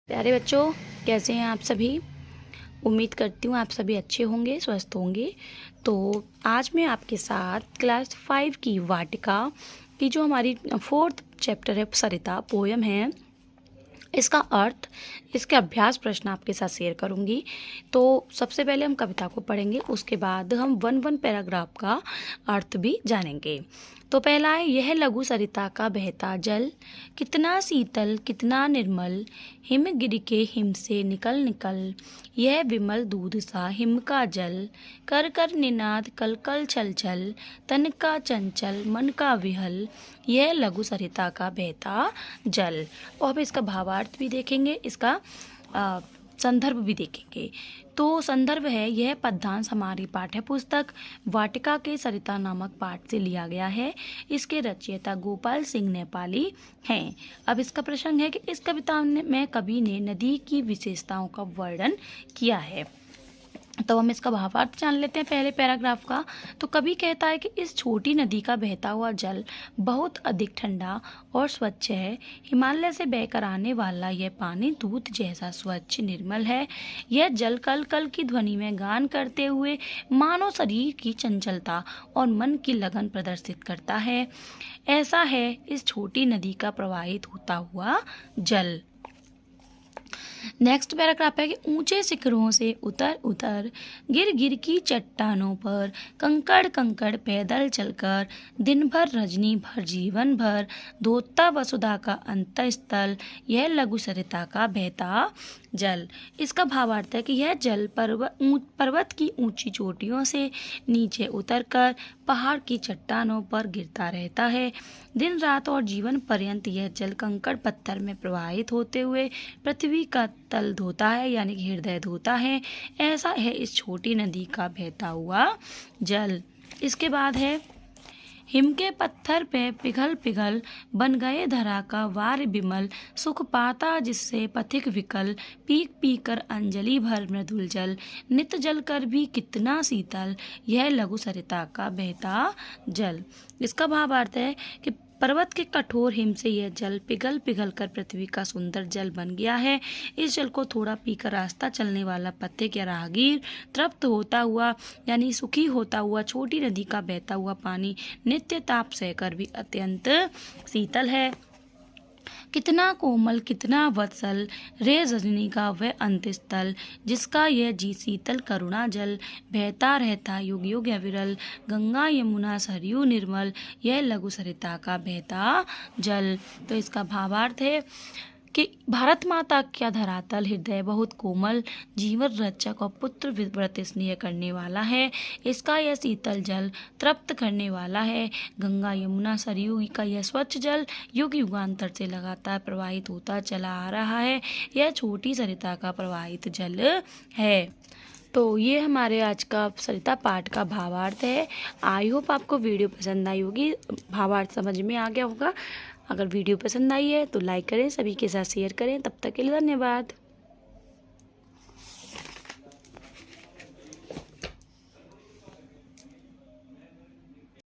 प्यारे बच्चों, कैसे हैं आप सभी। उम्मीद करती हूँ आप सभी अच्छे होंगे, स्वस्थ होंगे। तो आज मैं आपके साथ क्लास 5 की वाटिका की जो हमारी 4th चैप्टर है सरिता पोयम है, इसका अर्थ, इसके अभ्यास प्रश्न आपके साथ शेयर करूंगी। तो सबसे पहले हम कविता को पढ़ेंगे, उसके बाद हम वन पैराग्राफ का अर्थ भी जानेंगे। तो पहला है, यह लघु सरिता का बहता जल कितना शीतल कितना निर्मल, हिम गिर के हिम से निकल निकल, यह विमल दूध सा हिम का जल, कर कर निनाद कल कल छल छल, तन का चंचल मन का विहल, यह लघु सरिता का बहता जल। और अब इसका भावार्थ भी देखेंगे, इसका संदर्भ भी देखेंगे। तो संदर्भ है, यह पद्यांश हमारी पाठ्य पुस्तक वाटिका के सरिता नामक पाठ से लिया गया है। इसके रचयिता गोपाल सिंह नेपाली हैं। अब इसका प्रसंग है कि इस कविता में कवि ने नदी की विशेषताओं का वर्णन किया है। तो हम इसका भावार्थ जान लेते हैं पहले पैराग्राफ का। तो कवि कहता है कि इस छोटी नदी का बहता हुआ जल बहुत अधिक ठंडा और स्वच्छ है। हिमालय से बहकर आने वाला यह पानी दूध जैसा स्वच्छ निर्मल है। यह जल कल कल की ध्वनि में गान करते हुए मानव शरीर की चंचलता और मन की लगन प्रदर्शित करता है। ऐसा है इस छोटी नदी का प्रवाहित होता हुआ जल। नेक्स्ट पैराग्राफ है कि ऊंचे शिखरों से उतर उतर गिर गिर की चट्टानों पर कंकड़ कंकड़ पैदल चलकर दिन भर रजनी भर जीवन भर धोता वसुधा का अंतस्थल, यह लघु सरिता का बहता जल। इसका भावार्थ है कि यह जल पर्वत की ऊंची चोटियों से नीचे उतरकर पहाड़ की चट्टानों पर गिरता रहता है। दिन रात और जीवन पर्यंत यह जल कंकड़ पत्थर में प्रवाहित होते हुए पृथ्वी का तल धोता है, यानी कि हृदय धोता है। ऐसा है इस छोटी नदी का बहता हुआ जल। इसके बाद है, हिम के पत्थर पे पिघल पिघल बन गए धरा का वार बिमल, सुख पाता जिससे पथिक विकल, पीक पी कर अंजलि भर मृदुल जल, नित जल कर भी कितना शीतल, यह लघु सरिता का बहता जल। इसका भावार्थ है कि पर्वत के कठोर हिम से यह जल पिघल पिघल कर पृथ्वी का सुंदर जल बन गया है। इस जल को थोड़ा पीकर रास्ता चलने वाला पथिक या राहगीर तृप्त होता हुआ, यानी सुखी होता हुआ छोटी नदी का बहता हुआ पानी नित्य ताप सहकर भी अत्यंत शीतल है। कितना कोमल कितना वत्सल रे रजनी का वह अंतस्थल, जिसका यह जी शीतल करुणा जल, बहता रहता युग युग अविरल, गंगा यमुना सरयू निर्मल, यह लघु सरिता का बहता जल। तो इसका भावार्थ है कि भारत माता का धरातल हृदय बहुत कोमल, जीवन रक्षक और पुत्र व्रत स्नेह करने वाला है। इसका यह शीतल जल तृप्त करने वाला है। गंगा यमुना सरयू का यह स्वच्छ जल युग युगांतर से लगातार प्रवाहित होता चला आ रहा है। यह छोटी सरिता का प्रवाहित जल है। तो ये हमारे आज का सरिता पाठ का भावार्थ है। आई होप आपको वीडियो पसंद आई होगी, भावार्थ समझ में आ गया होगा। अगर वीडियो पसंद आई है तो लाइक करें, सभी के साथ शेयर करें। तब तक के लिए धन्यवाद।